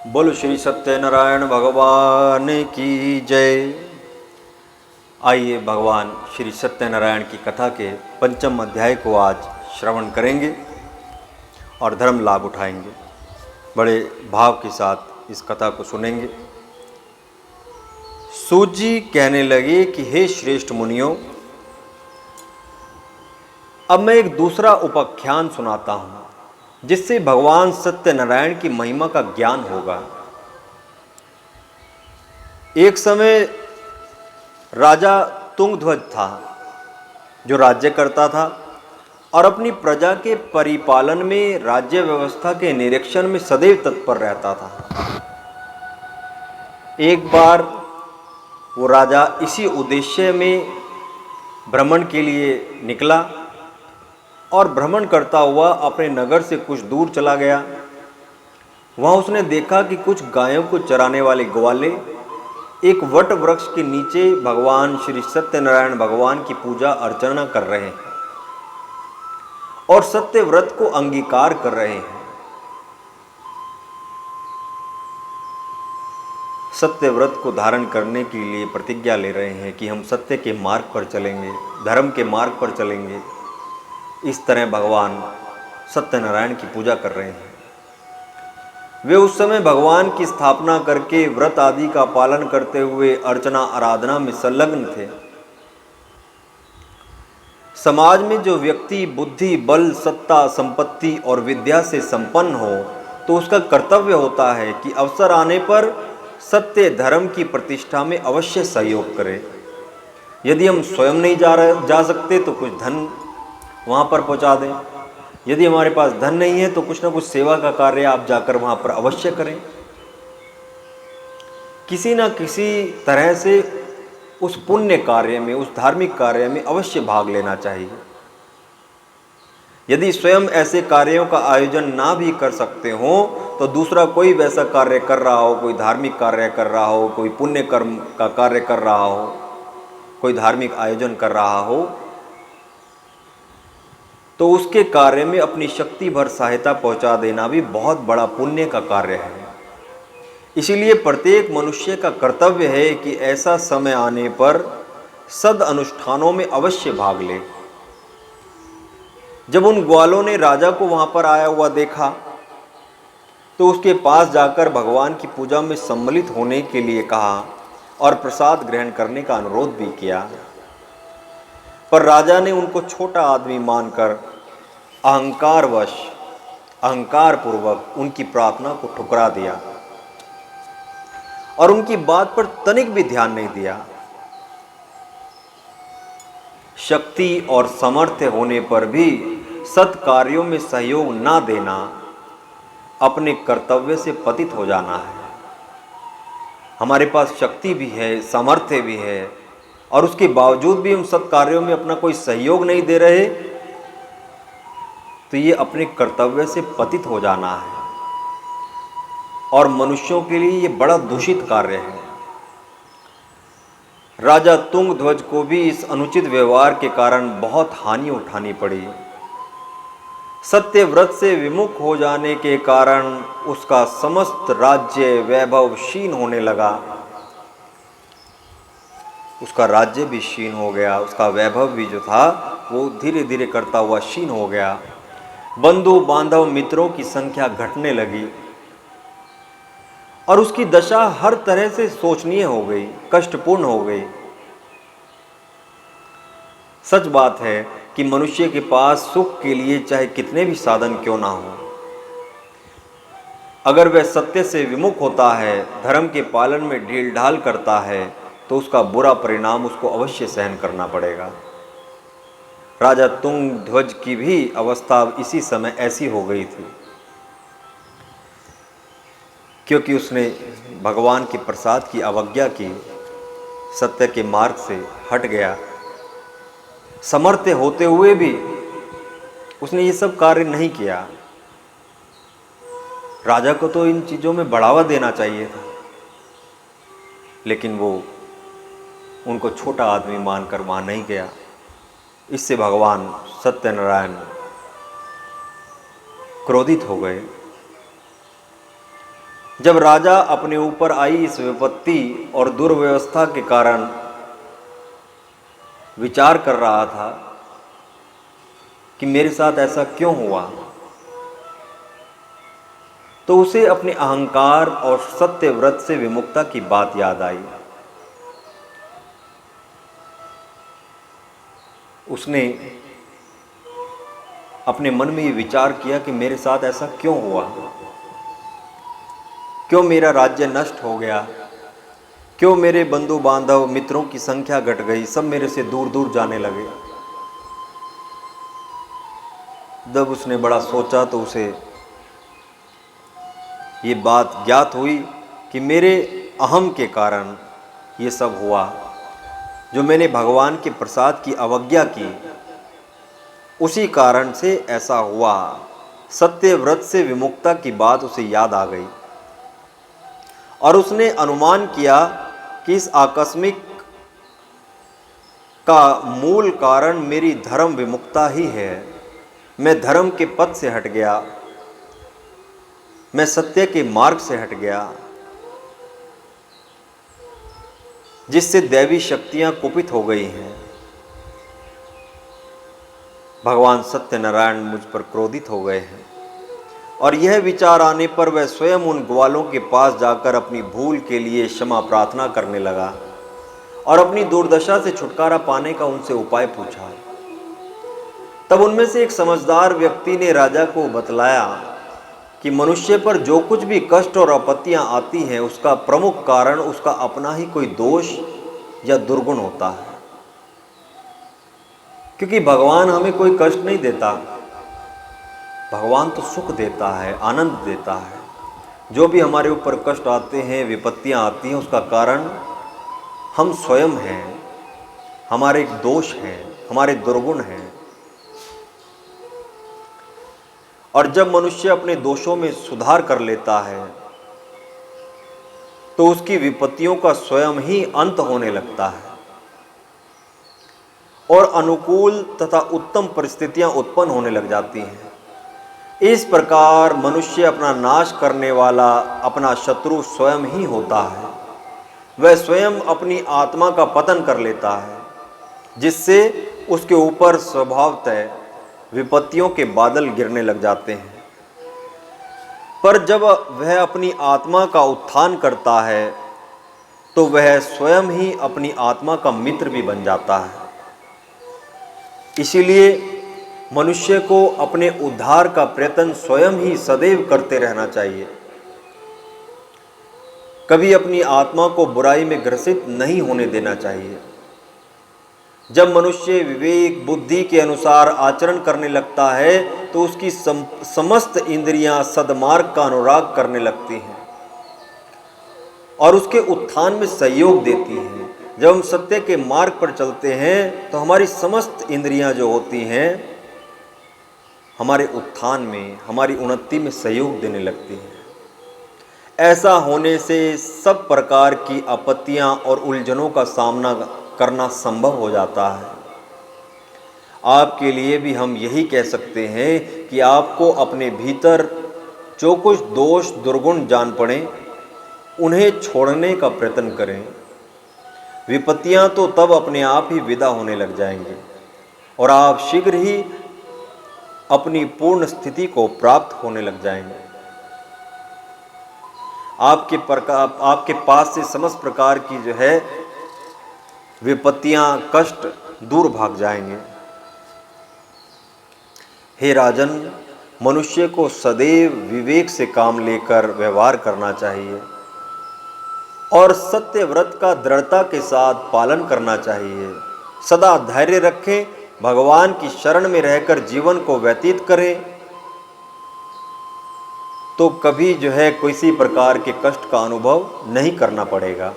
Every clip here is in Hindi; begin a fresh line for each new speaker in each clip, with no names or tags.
बोलो श्री सत्यनारायण भगवान की जय। आइए भगवान श्री सत्यनारायण की कथा के पंचम अध्याय को आज श्रवण करेंगे और धर्म लाभ उठाएंगे। बड़े भाव के साथ इस कथा को सुनेंगे। सूत जी कहने लगे कि हे श्रेष्ठ मुनियों, अब मैं एक दूसरा उपाख्यान सुनाता हूँ जिससे भगवान सत्यनारायण की महिमा का ज्ञान होगा। एक समय राजा तुंगध्वज था जो राज्य करता था और अपनी प्रजा के परिपालन में, राज्य व्यवस्था के निरीक्षण में सदैव तत्पर रहता था। एक बार वो राजा इसी उद्देश्य में भ्रमण के लिए निकला और भ्रमण करता हुआ अपने नगर से कुछ दूर चला गया। वहाँ उसने देखा कि कुछ गायों को चराने वाले ग्वाले एक वट वृक्ष के नीचे भगवान श्री सत्यनारायण भगवान की पूजा अर्चना कर रहे हैं और सत्य व्रत को अंगीकार कर रहे हैं। सत्य व्रत को धारण करने के लिए प्रतिज्ञा ले रहे हैं कि हम सत्य के मार्ग पर चलेंगे, धर्म के मार्ग पर चलेंगे। इस तरह भगवान सत्यनारायण की पूजा कर रहे हैं। वे उस समय भगवान की स्थापना करके व्रत आदि का पालन करते हुए अर्चना आराधना में संलग्न थे। समाज में जो व्यक्ति बुद्धि, बल, सत्ता, संपत्ति और विद्या से संपन्न हो तो उसका कर्तव्य होता है कि अवसर आने पर सत्य धर्म की प्रतिष्ठा में अवश्य सहयोग करे। यदि हम स्वयं नहीं जा सकते तो कुछ धन वहाँ पर पहुँचा दें। यदि हमारे पास धन नहीं है तो कुछ ना कुछ सेवा का कार्य आप जाकर वहाँ पर अवश्य करें। किसी न किसी तरह से उस पुण्य कार्य में, उस धार्मिक कार्य में अवश्य भाग लेना चाहिए। यदि स्वयं ऐसे कार्यों का आयोजन ना भी कर सकते हो तो दूसरा कोई वैसा कार्य कर रहा हो, कोई धार्मिक कार्य कर रहा हो, कोई पुण्य कर्म का कार्य कर रहा हो, कोई धार्मिक आयोजन कर रहा हो, तो उसके कार्य में अपनी शक्ति भर सहायता पहुंचा देना भी बहुत बड़ा पुण्य का कार्य है। इसीलिए प्रत्येक मनुष्य का कर्तव्य है कि ऐसा समय आने पर सद अनुष्ठानों में अवश्य भाग ले। जब उन ग्वालों ने राजा को वहां पर आया हुआ देखा तो उसके पास जाकर भगवान की पूजा में सम्मिलित होने के लिए कहा और प्रसाद ग्रहण करने का अनुरोध भी किया। पर राजा ने उनको छोटा आदमी मानकर अहंकारवश, अहंकार पूर्वक उनकी प्रार्थना को ठुकरा दिया और उनकी बात पर तनिक भी ध्यान नहीं दिया। शक्ति और सामर्थ्य होने पर भी सत्कार्यों में सहयोग ना देना अपने कर्तव्य से पतित हो जाना है। हमारे पास शक्ति भी है, सामर्थ्य भी है और उसके बावजूद भी हम सत्कार्यों में अपना कोई सहयोग नहीं दे रहे तो ये अपने कर्तव्य से पतित हो जाना है और मनुष्यों के लिए ये बड़ा दूषित कार्य है। राजा तुंगध्वज को भी इस अनुचित व्यवहार के कारण बहुत हानि उठानी पड़ी। सत्य व्रत से विमुख हो जाने के कारण उसका समस्त राज्य वैभव क्षीण होने लगा। उसका राज्य भी क्षीण हो गया, उसका वैभव भी जो था वो धीरे धीरे करता हुआ क्षीण हो गया। बंधु बांधव मित्रों की संख्या घटने लगी और उसकी दशा हर तरह से शोचनीय हो गई, कष्टपूर्ण हो गई। सच बात है कि मनुष्य के पास सुख के लिए चाहे कितने भी साधन क्यों ना हो, अगर वह सत्य से विमुख होता है, धर्म के पालन में ढील ढाल करता है तो उसका बुरा परिणाम उसको अवश्य सहन करना पड़ेगा। राजा तुंगध्वज की भी अवस्था इसी समय ऐसी हो गई थी क्योंकि उसने भगवान के प्रसाद की अवज्ञा की, सत्य के मार्ग से हट गया। सामर्थ्य होते हुए भी उसने ये सब कार्य नहीं किया। राजा को तो इन चीज़ों में बढ़ावा देना चाहिए था, लेकिन वो उनको छोटा आदमी मानकर वहाँ नहीं गया। इससे भगवान सत्यनारायण क्रोधित हो गए जब राजा अपने ऊपर आई इस विपत्ति और दुर्व्यवस्था के कारण विचार कर रहा था कि मेरे साथ ऐसा क्यों हुआ, तो उसे अपने अहंकार और सत्य व्रत से विमुक्ता की बात याद आई। उसने अपने मन में ये विचार किया कि मेरे साथ ऐसा क्यों हुआ, क्यों मेरा राज्य नष्ट हो गया, क्यों मेरे बंधु बांधव मित्रों की संख्या घट गई, सब मेरे से दूर दूर जाने लगे। जब उसने बड़ा सोचा तो उसे ये बात ज्ञात हुई कि मेरे अहम के कारण ये सब हुआ, जो मैंने भगवान के प्रसाद की अवज्ञा की, उसी कारण से ऐसा हुआ। सत्य व्रत से विमुक्ता की बात उसे याद आ गई और उसने अनुमान किया कि इस आकस्मिक का मूल कारण मेरी धर्म विमुक्ता ही है। मैं धर्म के पथ से हट गया, मैं सत्य के मार्ग से हट गया, जिससे दैवी शक्तियां कुपित हो गई हैं। भगवान सत्यनारायण मुझ पर क्रोधित हो गए हैं। और यह विचार आने पर वह स्वयं उन ग्वालों के पास जाकर अपनी भूल के लिए क्षमा प्रार्थना करने लगा और अपनी दुर्दशा से छुटकारा पाने का उनसे उपाय पूछा। तब उनमें से एक समझदार व्यक्ति ने राजा को बतलाया कि मनुष्य पर जो कुछ भी कष्ट और आपत्तियां आती हैं, उसका प्रमुख कारण उसका अपना ही कोई दोष या दुर्गुण होता है। क्योंकि भगवान हमें कोई कष्ट नहीं देता, भगवान तो सुख देता है, आनंद देता है। जो भी हमारे ऊपर कष्ट आते हैं, विपत्तियां आती हैं, उसका कारण हम स्वयं हैं, हमारे दोष हैं, हमारे दुर्गुण हैं। और जब मनुष्य अपने दोषों में सुधार कर लेता है तो उसकी विपत्तियों का स्वयं ही अंत होने लगता है और अनुकूल तथा उत्तम परिस्थितियां उत्पन्न होने लग जाती हैं। इस प्रकार मनुष्य अपना नाश करने वाला अपना शत्रु स्वयं ही होता है। वह स्वयं अपनी आत्मा का पतन कर लेता है, जिससे उसके ऊपर स्वभावतः विपत्तियों के बादल गिरने लग जाते हैं। पर जब वह अपनी आत्मा का उत्थान करता है तो वह स्वयं ही अपनी आत्मा का मित्र भी बन जाता है। इसीलिए मनुष्य को अपने उद्धार का प्रयत्न स्वयं ही सदैव करते रहना चाहिए। कभी अपनी आत्मा को बुराई में ग्रसित नहीं होने देना चाहिए। जब मनुष्य विवेक बुद्धि के अनुसार आचरण करने लगता है तो उसकी समस्त इंद्रियां सद्मार्ग का अनुराग करने लगती हैं और उसके उत्थान में सहयोग देती हैं। जब हम सत्य के मार्ग पर चलते हैं तो हमारी समस्त इंद्रियां जो होती हैं हमारे उत्थान में, हमारी उन्नति में सहयोग देने लगती हैं। ऐसा होने से सब प्रकार की आपत्तियां और उलझनों का सामना करना संभव हो जाता है। आपके लिए भी हम यही कह सकते हैं कि आपको अपने भीतर जो कुछ दोष दुर्गुण जान पड़े उन्हें छोड़ने का प्रयत्न करें। विपत्तियां तो तब अपने आप ही विदा होने लग जाएंगी और आप शीघ्र ही अपनी पूर्ण स्थिति को प्राप्त होने लग जाएंगे। आपके पास से समस्त प्रकार की जो है विपत्तियां, कष्ट दूर भाग जाएंगे। हे राजन, मनुष्य को सदैव विवेक से काम लेकर व्यवहार करना चाहिए और सत्य व्रत का दृढ़ता के साथ पालन करना चाहिए। सदा धैर्य रखें, भगवान की शरण में रहकर जीवन को व्यतीत करें तो कभी जो है किसी प्रकार के कष्ट का अनुभव नहीं करना पड़ेगा।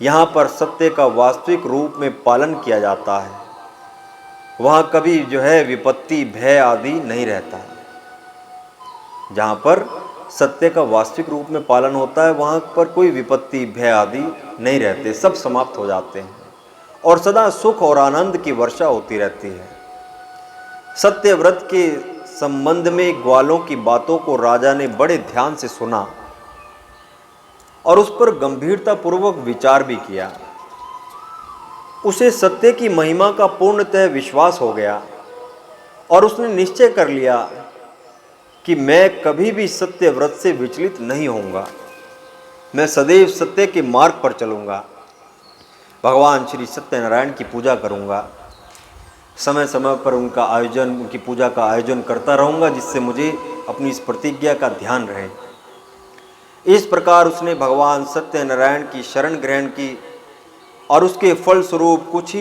यहाँ पर सत्य का वास्तविक रूप में पालन किया जाता है, वहाँ कभी जो है विपत्ति, भय आदि नहीं रहता। जहाँ पर सत्य का वास्तविक रूप में पालन होता है वहाँ पर कोई विपत्ति, भय आदि नहीं रहते, सब समाप्त हो जाते हैं और सदा सुख और आनंद की वर्षा होती रहती है। सत्य व्रत के संबंध में ग्वालों की बातों को राजा ने बड़े ध्यान से सुना और उस पर गंभीरतापूर्वक विचार भी किया। उसे सत्य की महिमा का पूर्णतः विश्वास हो गया और उसने निश्चय कर लिया कि मैं कभी भी सत्य व्रत से विचलित नहीं होऊंगा, मैं सदैव सत्य के मार्ग पर चलूंगा, भगवान श्री सत्यनारायण की पूजा करूंगा, समय समय पर उनकी पूजा का आयोजन करता रहूंगा, जिससे मुझे अपनी इस प्रतिज्ञा का ध्यान रहे। इस प्रकार उसने भगवान सत्यनारायण की शरण ग्रहण की और उसके फलस्वरूप कुछ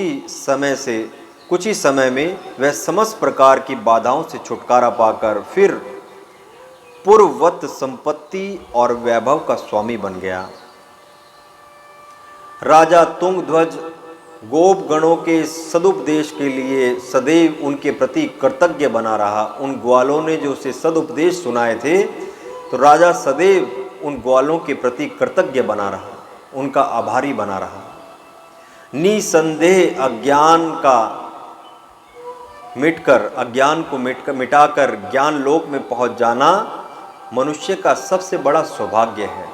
ही समय में वह समस्त प्रकार की बाधाओं से छुटकारा पाकर फिर पूर्ववत संपत्ति और वैभव का स्वामी बन गया। राजा तुंगध्वज गोप गणों के सदुपदेश के लिए सदैव उनके प्रति कृतज्ञ बना रहा। उन ग्वालों ने जो उसे सदुपदेश सुनाए थे, तो राजा सदैव उन ग्वालों के प्रति कृतज्ञ बना रहा, उनका आभारी बना रहा। निसंदेह अज्ञान को मिटाकर ज्ञान लोक में पहुंच जाना मनुष्य का सबसे बड़ा सौभाग्य है।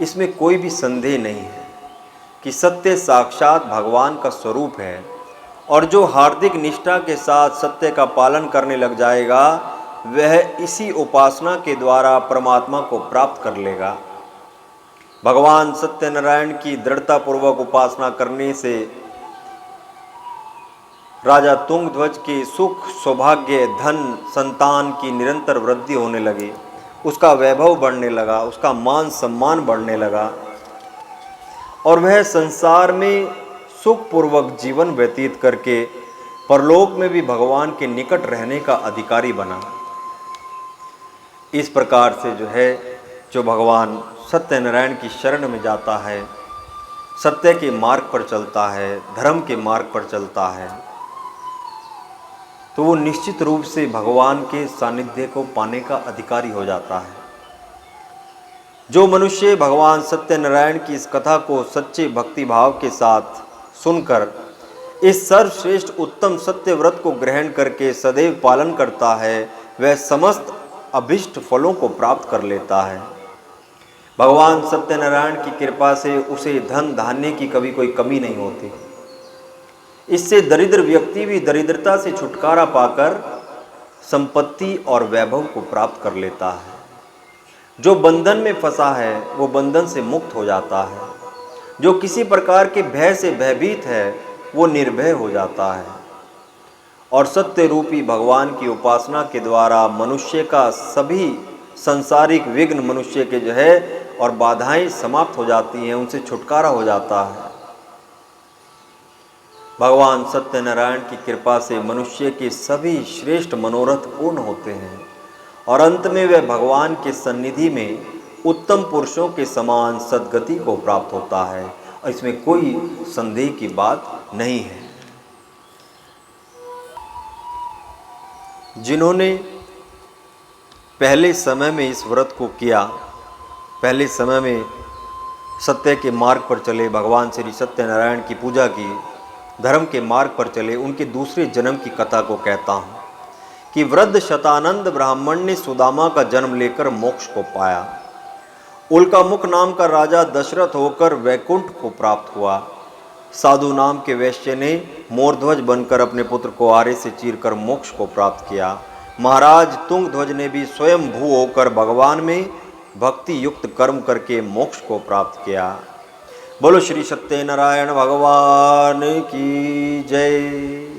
इसमें कोई भी संदेह नहीं है कि सत्य साक्षात भगवान का स्वरूप है, और जो हार्दिक निष्ठा के साथ सत्य का पालन करने लग जाएगा, वह इसी उपासना के द्वारा परमात्मा को प्राप्त कर लेगा। भगवान सत्यनारायण की दृढ़तापूर्वक उपासना करने से राजा तुंगध्वज के सुख, सौभाग्य, धन, संतान की निरंतर वृद्धि होने लगी, उसका वैभव बढ़ने लगा, उसका मान सम्मान बढ़ने लगा और वह संसार में सुखपूर्वक जीवन व्यतीत करके परलोक में भी भगवान के निकट रहने का अधिकारी बना। इस प्रकार से जो भगवान सत्यनारायण की शरण में जाता है, सत्य के मार्ग पर चलता है, धर्म के मार्ग पर चलता है, तो वो निश्चित रूप से भगवान के सानिध्य को पाने का अधिकारी हो जाता है। जो मनुष्य भगवान सत्यनारायण की इस कथा को सच्चे भक्ति भाव के साथ सुनकर इस सर्वश्रेष्ठ उत्तम सत्य व्रत को ग्रहण करके सदैव पालन करता है, वह समस्त अभिष्ट फलों को प्राप्त कर लेता है। भगवान सत्यनारायण की कृपा से उसे धन धान्य की कभी कोई कमी नहीं होती। इससे दरिद्र व्यक्ति भी दरिद्रता से छुटकारा पाकर संपत्ति और वैभव को प्राप्त कर लेता है। जो बंधन में फंसा है वो बंधन से मुक्त हो जाता है। जो किसी प्रकार के भय से भयभीत है वो निर्भय हो जाता है। और सत्य रूपी भगवान की उपासना के द्वारा मनुष्य का सभी सांसारिक विघ्न मनुष्य के और बाधाएं समाप्त हो जाती हैं, उनसे छुटकारा हो जाता है। भगवान सत्यनारायण की कृपा से मनुष्य के सभी श्रेष्ठ मनोरथ पूर्ण होते हैं और अंत में वह भगवान के सन्निधि में उत्तम पुरुषों के समान सद्गति को प्राप्त होता है, और इसमें कोई संदेह की बात नहीं है। जिन्होंने पहले समय में इस व्रत को किया, पहले समय में सत्य के मार्ग पर चले, भगवान श्री सत्यनारायण की पूजा की, धर्म के मार्ग पर चले, उनके दूसरे जन्म की कथा को कहता हूँ कि वृद्ध शतानंद ब्राह्मण ने सुदामा का जन्म लेकर मोक्ष को पाया। उल्कामुख नाम का राजा दशरथ होकर वैकुंठ को प्राप्त हुआ। साधु नाम के वैश्य ने मोरध्वज बनकर अपने पुत्र को आरे से चीरकर मोक्ष को प्राप्त किया। महाराज तुंगध्वज ने भी स्वयं भू होकर भगवान में भक्ति युक्त कर्म करके मोक्ष को प्राप्त किया। बोलो श्री सत्यनारायण भगवान की जय।